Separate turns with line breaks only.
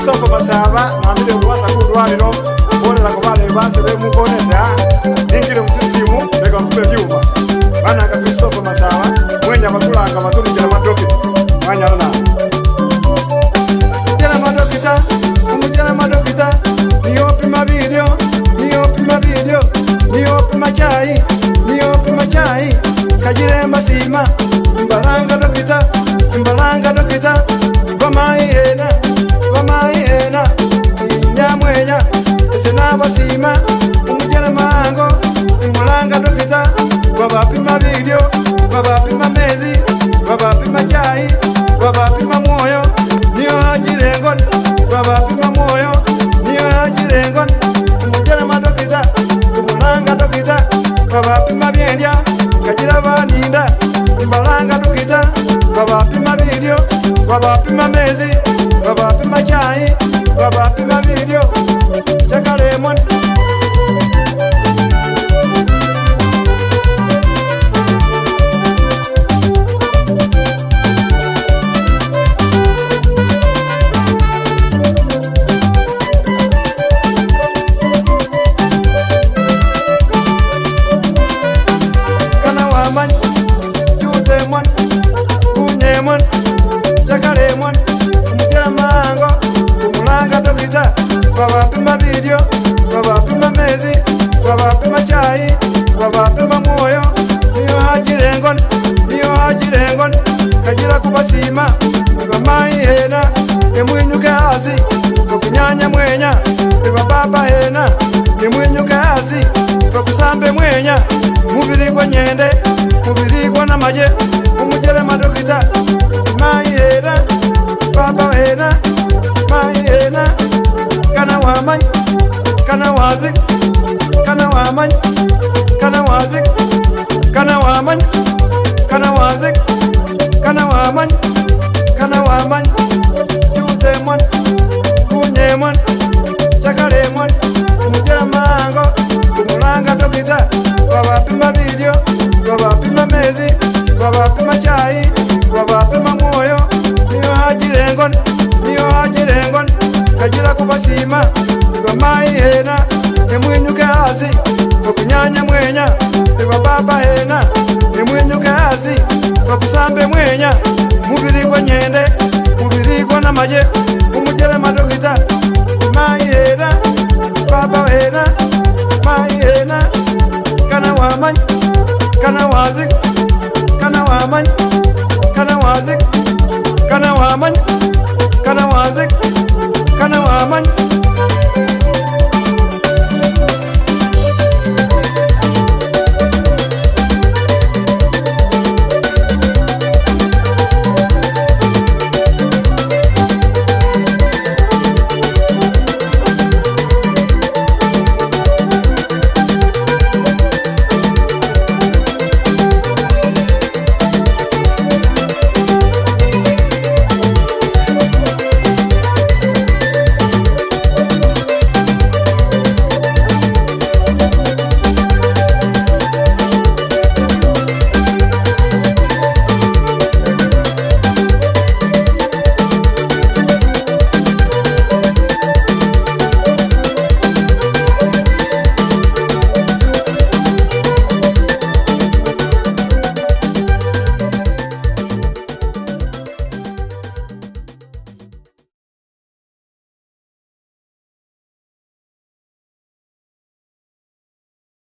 Christopher Masaba namire kuwasa kudwaliro borera ko bale base be mukoneza ingire musitimu beka kube byuma bana ka Christopher Masaba mwenya makulanga maturikira madoki mwanyana jana madokita umujana madokita niopima video niopima chai kajire masima mbalanga dokita bamaihena nyamwenya esena basima umujana mango imulanga dokita babapima video babapima mezi babapima chai babapima moyo niyo hajirengon babapima moyo niyo hajirengon umujana madokita umulanga dokita babapima byendya kajira baninda imbalanga dokita babapima video babapima mezi babapima chai babapima video chakalemon kana waman jutemon kunyemon chakalemon umujana mango umulanga dokita babapima video babapima mezi babapima chai babapima moyo niyo hajirengon kajira kubasima bamaihena emwinyuke hasi okunyanya mwenya bababa hena emwinyuke hasi okusambe mwenya mubiri gwa nyende mubiri gwa namaje umujere madokita maihena baba hena maihena kana waman kana wazik kana waman kana wazik kana waman kana wazik kana waman kana waman jutemon kunyemon chakalemon umujana mango umulanga dokita babapima video babapima mezi babapima chai babapima moyo niyo hajirengon kajira kubasima bamaihena emwinyuke hasi okunyanya mwenya bababa hena emwinyuke hasi okusambe mwenya mubiri gwa nyende mubiri gwa namaje umujere madokita maihena baba hena maihena kana waman kana wazik kana waman kana wazik kana waman kana wazik kana waman